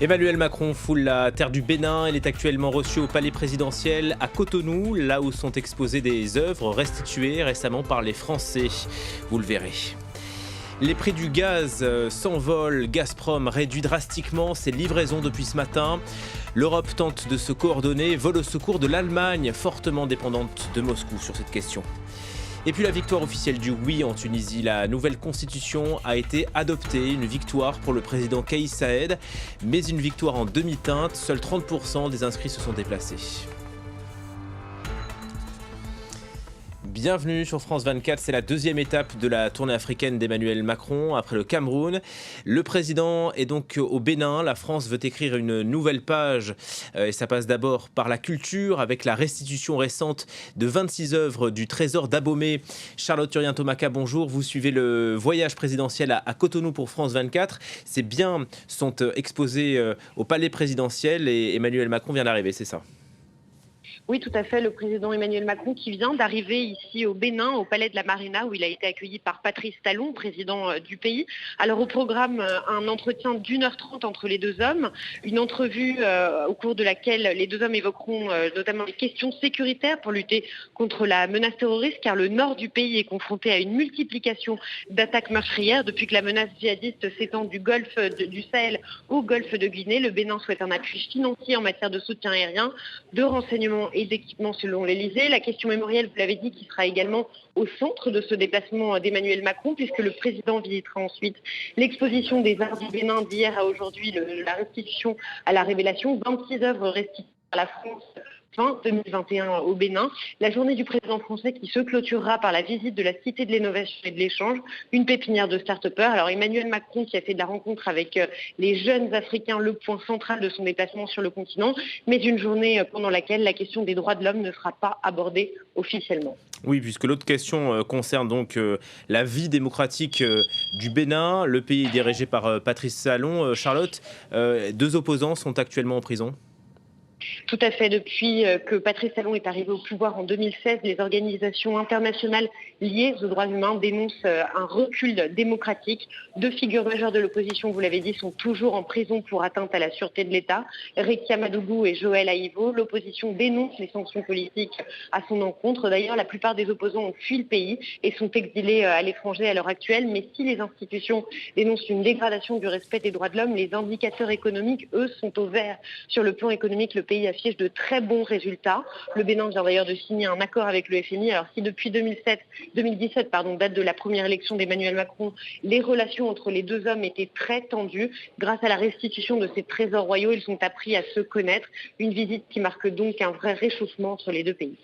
Emmanuel Macron foule la terre du Bénin. Il est actuellement reçu au palais présidentiel à Cotonou, là où sont exposées des œuvres restituées récemment par les Français. Vous le verrez. Les prix du gaz s'envolent. Gazprom réduit drastiquement ses livraisons depuis ce matin. L'Europe tente de se coordonner, vole au secours de l'Allemagne, fortement dépendante de Moscou sur cette question. Et puis la victoire officielle du oui en Tunisie. La nouvelle constitution a été adoptée. Une victoire pour le président Kais Saied, mais une victoire en demi-teinte. Seuls 30% des inscrits se sont déplacés. Bienvenue sur France 24, c'est la deuxième étape de la tournée africaine d'Emmanuel Macron après le Cameroun. Le président est donc au Bénin. La France veut écrire une nouvelle page et ça passe d'abord par la culture avec la restitution récente de 26 œuvres du trésor d'Abomey. Charlotte Turien-Tomaka, bonjour. Vous suivez le voyage présidentiel à Cotonou pour France 24. Ces biens sont exposés au palais présidentiel et Emmanuel Macron vient d'arriver, c'est ça ? Oui, tout à fait. Le président Emmanuel Macron qui vient d'arriver ici au Bénin, au palais de la Marina, où il a été accueilli par Patrice Talon, président du pays. Alors au programme, un entretien d'1h30 entre les deux hommes, une entrevue au cours de laquelle les deux hommes évoqueront notamment les questions sécuritaires pour lutter contre la menace terroriste, car le nord du pays est confronté à une multiplication d'attaques meurtrières depuis que la menace djihadiste s'étend du golfe du Sahel au golfe de Guinée. Le Bénin souhaite un appui financier en matière de soutien aérien, de renseignement et d'équipement selon l'Elysée. La question mémorielle, vous l'avez dit, qui sera également au centre de ce déplacement d'Emmanuel Macron, puisque le président visitera ensuite l'exposition des arts du Bénin d'hier à aujourd'hui, la restitution à la révélation, 26 œuvres restituées par la France fin 2021 au Bénin. La journée du président français qui se clôturera par la visite de la Cité de l'innovation et de l'échange, une pépinière de start-upers. Alors Emmanuel Macron qui a fait de la rencontre avec les jeunes Africains le point central de son déplacement sur le continent, mais une journée pendant laquelle la question des droits de l'homme ne sera pas abordée officiellement. Oui, puisque l'autre question concerne donc la vie démocratique du Bénin. Le pays est dirigé par Patrice Talon. Charlotte, deux opposants sont actuellement en prison. Tout à fait. Depuis que Patrice Talon est arrivé au pouvoir en 2016, les organisations internationales liées aux droits humains dénoncent un recul démocratique. Deux figures majeures de l'opposition, vous l'avez dit, sont toujours en prison pour atteinte à la sûreté de l'État. Rekia Madougou et Joël Aïvo. L'opposition dénonce les sanctions politiques à son encontre. D'ailleurs, la plupart des opposants ont fui le pays et sont exilés à l'étranger à l'heure actuelle. Mais si les institutions dénoncent une dégradation du respect des droits de l'homme, les indicateurs économiques, eux, sont au vert. Sur le plan économique, le pays affiche de très bons résultats. Le Bénin vient d'ailleurs de signer un accord avec le FMI. Alors si depuis 2017, date de la première élection d'Emmanuel Macron, les relations entre les deux hommes étaient très tendues, grâce à la restitution de ces trésors royaux, ils sont appris à se connaître. Une visite qui marque donc un vrai réchauffement entre les deux pays.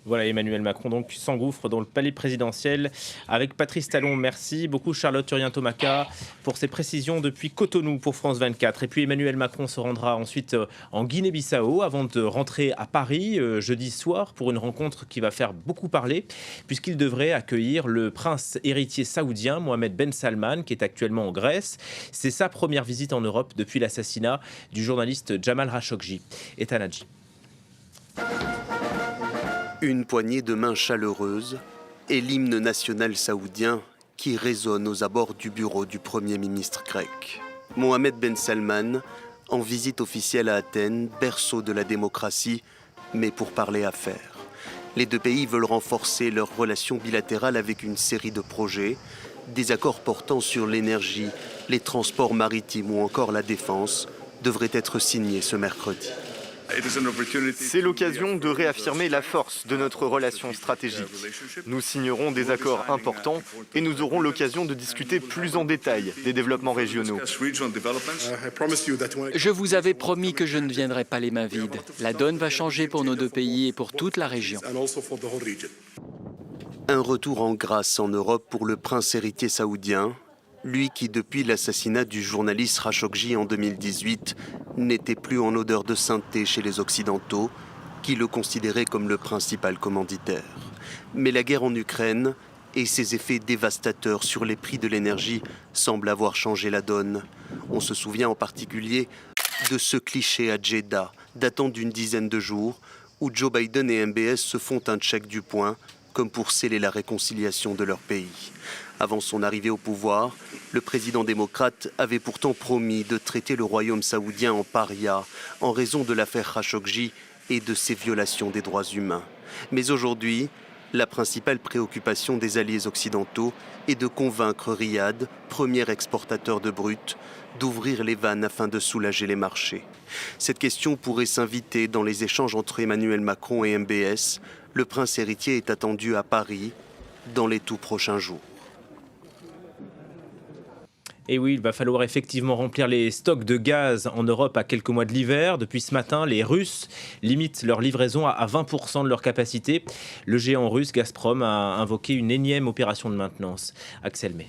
Voilà, Emmanuel Macron donc s'engouffre dans le palais présidentiel avec Patrice Talon. Merci beaucoup Charlotte Turien-Tomaka pour ces précisions depuis Cotonou pour France 24. Et puis Emmanuel Macron se rendra ensuite en Guinée-Bissau avant de rentrer à Paris jeudi soir pour une rencontre qui va faire beaucoup parler puisqu'il devrait accueillir le prince héritier saoudien Mohamed Ben Salman qui est actuellement en Grèce. C'est sa première visite en Europe depuis l'assassinat du journaliste Jamal Khashoggi. Ethan Hadji. Une poignée de mains chaleureuses et l'hymne national saoudien qui résonne aux abords du bureau du Premier ministre grec. Mohamed Ben Salman, en visite officielle à Athènes, berceau de la démocratie, mais pour parler affaires. Les deux pays veulent renforcer leurs relations bilatérales avec une série de projets, des accords portant sur l'énergie, les transports maritimes ou encore la défense devraient être signés ce mercredi. C'est l'occasion de réaffirmer la force de notre relation stratégique. Nous signerons des accords importants et nous aurons l'occasion de discuter plus en détail des développements régionaux. Je vous avais promis que je ne viendrais pas les mains vides. La donne va changer pour nos deux pays et pour toute la région. Un retour en grâce en Europe pour le prince héritier saoudien, lui qui, depuis l'assassinat du journaliste Khashoggi en 2018, n'était plus en odeur de sainteté chez les Occidentaux, qui le considéraient comme le principal commanditaire. Mais la guerre en Ukraine et ses effets dévastateurs sur les prix de l'énergie semblent avoir changé la donne. On se souvient en particulier de ce cliché à Jeddah, datant d'une dizaine de jours, où Joe Biden et MBS se font un check du poing comme pour sceller la réconciliation de leur pays. Avant son arrivée au pouvoir, le président démocrate avait pourtant promis de traiter le royaume saoudien en paria en raison de l'affaire Khashoggi et de ses violations des droits humains. Mais aujourd'hui, la principale préoccupation des alliés occidentaux est de convaincre Riyad, premier exportateur de brut, d'ouvrir les vannes afin de soulager les marchés. Cette question pourrait s'inviter dans les échanges entre Emmanuel Macron et MBS. Le prince héritier est attendu à Paris dans les tout prochains jours. Et oui, il va falloir effectivement remplir les stocks de gaz en Europe à quelques mois de l'hiver. Depuis ce matin, les Russes limitent leur livraison à 20% de leur capacité. Le géant russe Gazprom a invoqué une énième opération de maintenance. Axel May.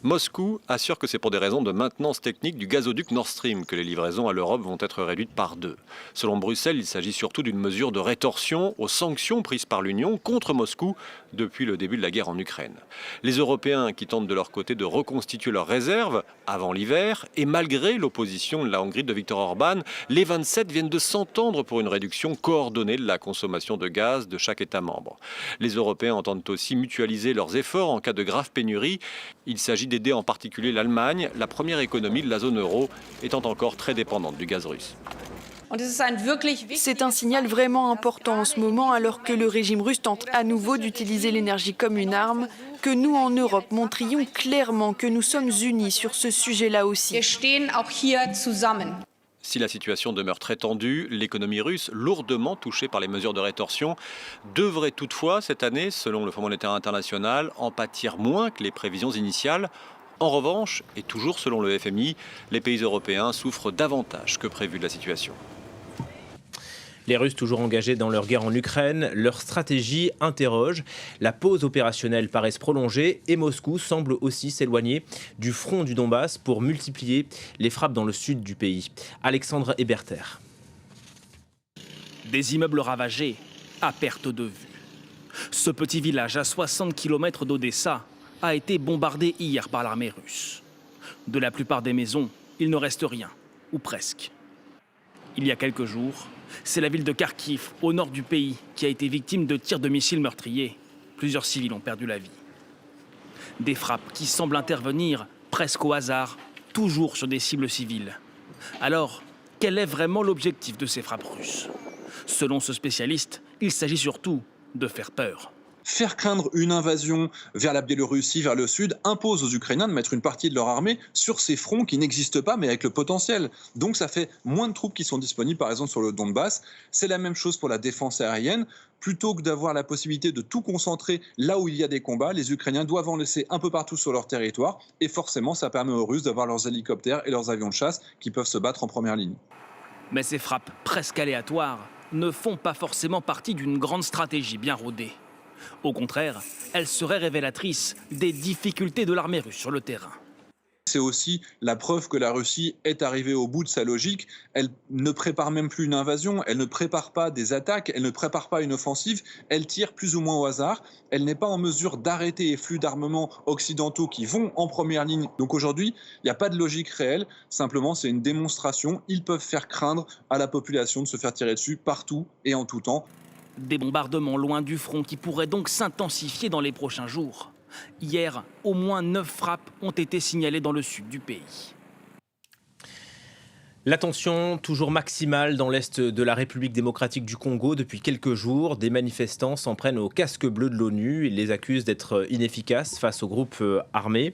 Moscou assure que c'est pour des raisons de maintenance technique du gazoduc Nord Stream que les livraisons à l'Europe vont être réduites par 2. Selon Bruxelles, il s'agit surtout d'une mesure de rétorsion aux sanctions prises par l'Union contre Moscou depuis le début de la guerre en Ukraine. Les Européens qui tentent de leur côté de reconstituer leurs réserves avant l'hiver et malgré l'opposition de la Hongrie de Viktor Orban, les 27 viennent de s'entendre pour une réduction coordonnée de la consommation de gaz de chaque État membre. Les Européens entendent aussi mutualiser leurs efforts en cas de grave pénurie. Il s'agit d'aider en particulier l'Allemagne, la première économie de la zone euro, étant encore très dépendante du gaz russe. C'est un signal vraiment important en ce moment, alors que le régime russe tente à nouveau d'utiliser l'énergie comme une arme, que nous en Europe montrions clairement que nous sommes unis sur ce sujet-là aussi. Si la situation demeure très tendue, l'économie russe, lourdement touchée par les mesures de rétorsion, devrait toutefois cette année, selon le Fonds monétaire international, en pâtir moins que les prévisions initiales. En revanche, et toujours selon le FMI, les pays européens souffrent davantage que prévu de la situation. Les Russes, toujours engagés dans leur guerre en Ukraine, leur stratégie interroge. La pause opérationnelle paraît se prolonger et Moscou semble aussi s'éloigner du front du Donbass pour multiplier les frappes dans le sud du pays. Alexandre Eberter. Des immeubles ravagés à perte de vue. Ce petit village à 60 km d'Odessa a été bombardé hier par l'armée russe. De la plupart des maisons, il ne reste rien, ou presque. Il y a quelques jours, c'est la ville de Kharkiv, au nord du pays, qui a été victime de tirs de missiles meurtriers. Plusieurs civils ont perdu la vie. Des frappes qui semblent intervenir presque au hasard, toujours sur des cibles civiles. Alors, quel est vraiment l'objectif de ces frappes russes ? Selon ce spécialiste, il s'agit surtout de faire peur. Faire craindre une invasion vers la Biélorussie, vers le sud, impose aux Ukrainiens de mettre une partie de leur armée sur ces fronts qui n'existent pas, mais avec le potentiel. Donc ça fait moins de troupes qui sont disponibles, par exemple, sur le Donbass. C'est la même chose pour la défense aérienne. Plutôt que d'avoir la possibilité de tout concentrer là où il y a des combats, les Ukrainiens doivent en laisser un peu partout sur leur territoire. Et forcément, ça permet aux Russes d'avoir leurs hélicoptères et leurs avions de chasse qui peuvent se battre en première ligne. Mais ces frappes presque aléatoires ne font pas forcément partie d'une grande stratégie bien rodée. Au contraire, elles seraient révélatrices des difficultés de l'armée russe sur le terrain. C'est aussi la preuve que la Russie est arrivée au bout de sa logique. Elle ne prépare même plus une invasion, elle ne prépare pas des attaques, elle ne prépare pas une offensive, elle tire plus ou moins au hasard. Elle n'est pas en mesure d'arrêter les flux d'armements occidentaux qui vont en première ligne. Donc aujourd'hui, il n'y a pas de logique réelle, simplement c'est une démonstration. Ils peuvent faire craindre à la population de se faire tirer dessus partout et en tout temps. Des bombardements loin du front qui pourraient donc s'intensifier dans les prochains jours. Hier, au moins 9 frappes ont été signalées dans le sud du pays. La tension toujours maximale dans l'est de la République démocratique du Congo depuis quelques jours. Des manifestants s'en prennent aux casques bleus de l'ONU. Ils les accusent d'être inefficaces face aux groupes armés.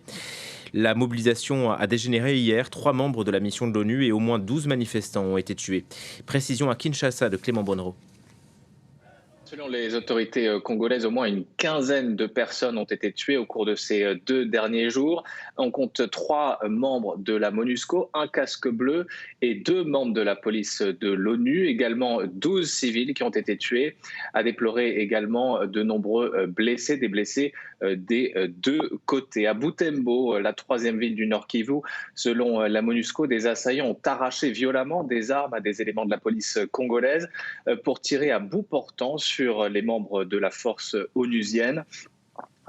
La mobilisation a dégénéré hier. 3 membres de la mission de l'ONU et au moins 12 manifestants ont été tués. Précision à Kinshasa de Clément Bonnereau. Selon les autorités congolaises, au moins une quinzaine de personnes ont été tuées au cours de ces 2 derniers jours. On compte 3 membres de la MONUSCO, un casque bleu et 2 membres de la police de l'ONU. Également 12 civils qui ont été tués. À déplorer également de nombreux blessés, des blessés des 2 côtés. À Butembo, la 3e ville du Nord Kivu, selon la MONUSCO, des assaillants ont arraché violemment des armes à des éléments de la police congolaise pour tirer à bout portant sur les membres de la force onusienne.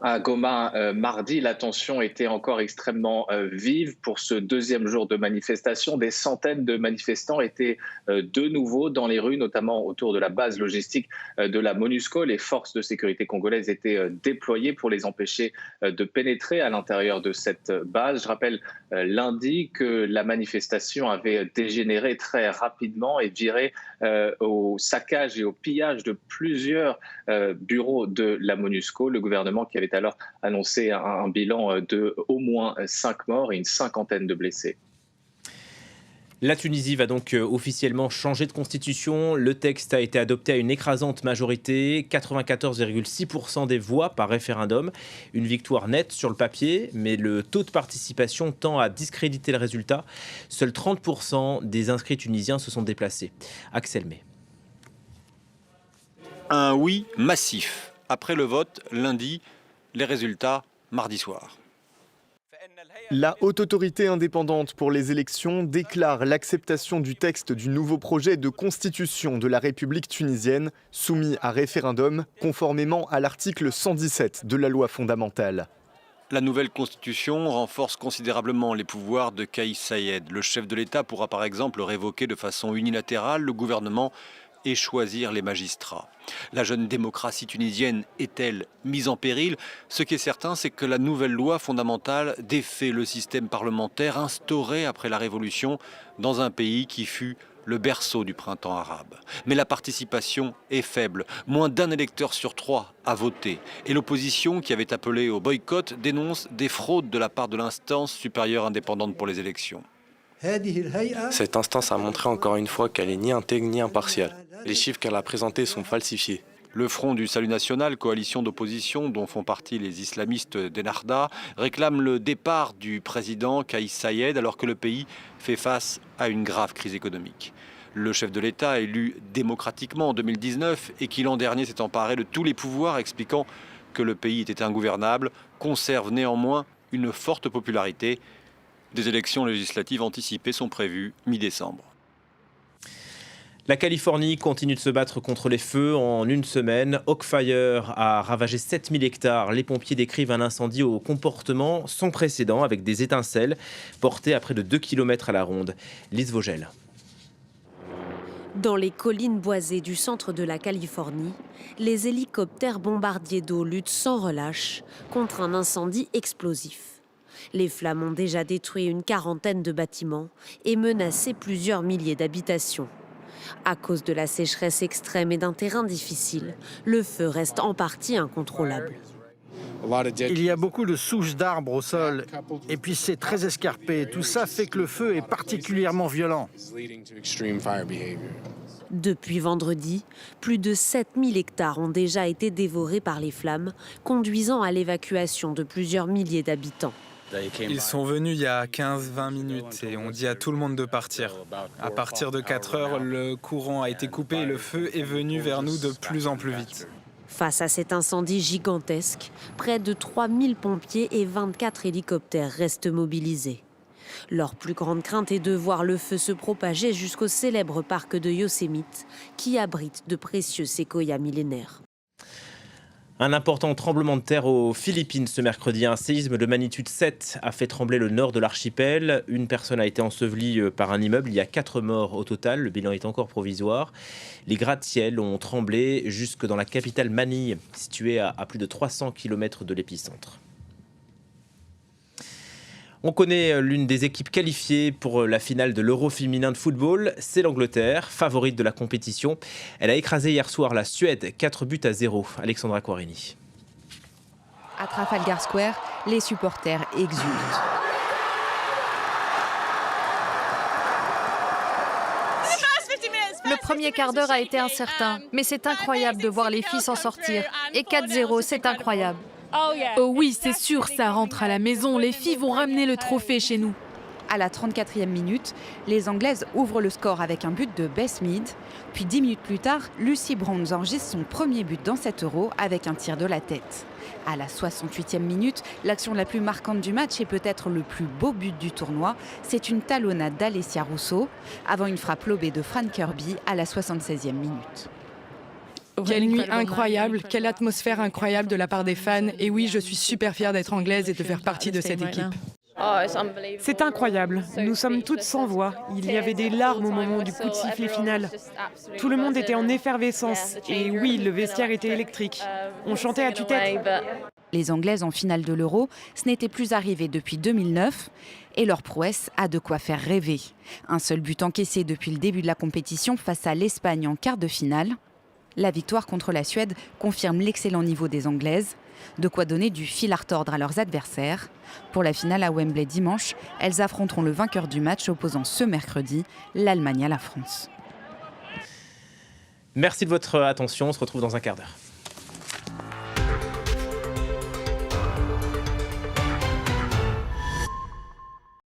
À Goma, mardi, la tension était encore extrêmement vive pour ce deuxième jour de manifestation. Des centaines de manifestants étaient de nouveau dans les rues, notamment autour de la base logistique de la MONUSCO. Les forces de sécurité congolaises étaient déployées pour les empêcher de pénétrer à l'intérieur de cette base. Je rappelle lundi que la manifestation avait dégénéré très rapidement et viré au saccage et au pillage de plusieurs bureaux de la MONUSCO. Le gouvernement qui avait alors annoncé un bilan de au moins 5 morts et une cinquantaine de blessés. La Tunisie va donc officiellement changer de constitution. Le texte a été adopté à une écrasante majorité, 94,6% des voix par référendum. Une victoire nette sur le papier, mais le taux de participation tend à discréditer le résultat. Seuls 30% des inscrits tunisiens se sont déplacés. Axel May. Un oui massif. Après le vote, lundi, les résultats, mardi soir. La Haute Autorité indépendante pour les élections déclare l'acceptation du texte du nouveau projet de constitution de la République tunisienne soumis à référendum conformément à l'article 117 de la loi fondamentale. La nouvelle constitution renforce considérablement les pouvoirs de Kais Saied. Le chef de l'État pourra par exemple révoquer de façon unilatérale le gouvernement et choisir les magistrats. La jeune démocratie tunisienne est-elle mise en péril? Ce qui est certain, c'est que la nouvelle loi fondamentale défait le système parlementaire instauré après la Révolution dans un pays qui fut le berceau du printemps arabe. Mais la participation est faible. Moins d'un électeur sur 3 a voté. Et l'opposition, qui avait appelé au boycott, dénonce des fraudes de la part de l'instance supérieure indépendante pour les élections. Cette instance a montré encore une fois qu'elle est ni intègre ni impartiale. Les chiffres qu'elle a présentés sont falsifiés. Le Front du Salut National, coalition d'opposition dont font partie les islamistes d'Ennahda, réclame le départ du président Kais Saied alors que le pays fait face à une grave crise économique. Le chef de l'État, élu démocratiquement en 2019 et qui l'an dernier s'est emparé de tous les pouvoirs expliquant que le pays était ingouvernable, conserve néanmoins une forte popularité. Des élections législatives anticipées sont prévues mi-décembre. La Californie continue de se battre contre les feux en une semaine. Oakfire a ravagé 7000 hectares. Les pompiers décrivent un incendie au comportement sans précédent avec des étincelles portées à près de 2 km à la ronde. Lise Vogel. Dans les collines boisées du centre de la Californie, les hélicoptères bombardiers d'eau luttent sans relâche contre un incendie explosif. Les flammes ont déjà détruit une quarantaine de bâtiments et menacé plusieurs milliers d'habitations. À cause de la sécheresse extrême et d'un terrain difficile, le feu reste en partie incontrôlable. Il y a beaucoup de souches d'arbres au sol et puis c'est très escarpé. Tout ça fait que le feu est particulièrement violent. Depuis vendredi, plus de 7000 hectares ont déjà été dévorés par les flammes, conduisant à l'évacuation de plusieurs milliers d'habitants. Ils sont venus il y a 15-20 minutes et on dit à tout le monde de partir. À partir de 4 heures, le courant a été coupé et le feu est venu vers nous de plus en plus vite. Face à cet incendie gigantesque, près de 3000 pompiers et 24 hélicoptères restent mobilisés. Leur plus grande crainte est de voir le feu se propager jusqu'au célèbre parc de Yosemite, qui abrite de précieux séquoias millénaires. Un important tremblement de terre aux Philippines ce mercredi. Un séisme de magnitude 7 a fait trembler le nord de l'archipel. Une personne a été ensevelie par un immeuble. Il y a 4 morts au total. Le bilan est encore provisoire. Les gratte-ciel ont tremblé jusque dans la capitale Manille, située à plus de 300 km de l'épicentre. On connaît l'une des équipes qualifiées pour la finale de l'Euro féminin de football, c'est l'Angleterre, favorite de la compétition. Elle a écrasé hier soir la Suède, 4-0. Alexandra Quarini. À Trafalgar Square, les supporters exultent. Le premier quart d'heure a été incertain, mais c'est incroyable de voir les filles s'en sortir. Et 4-0, c'est incroyable. Oh oui, c'est sûr, ça rentre à la maison. Les filles vont ramener le trophée chez nous. À la 34e minute, les Anglaises ouvrent le score avec un but de Beth Mead. Puis 10 minutes plus tard, Lucy Bronze enregistre son premier but dans cet Euro avec un tir de la tête. À la 68e minute, l'action la plus marquante du match et peut-être le plus beau but du tournoi, c'est une talonnade d'Alessia Russo avant une frappe lobée de Fran Kirby à la 76e minute. Quelle nuit incroyable, quelle atmosphère incroyable de la part des fans. Et oui, je suis super fière d'être anglaise et de faire partie de cette équipe. C'est incroyable. Nous sommes toutes sans voix. Il y avait des larmes au moment du coup de sifflet final. Tout le monde était en effervescence. Et oui, le vestiaire était électrique. On chantait à tue-tête. Les Anglaises en finale de l'Euro, ce n'était plus arrivé depuis 2009. Et leur prouesse a de quoi faire rêver. Un seul but encaissé depuis le début de la compétition face à l'Espagne en quart de finale. La victoire contre la Suède confirme l'excellent niveau des Anglaises. De quoi donner du fil à retordre à leurs adversaires. Pour la finale à Wembley dimanche, elles affronteront le vainqueur du match opposant ce mercredi l'Allemagne à la France. Merci de votre attention, on se retrouve dans un quart d'heure.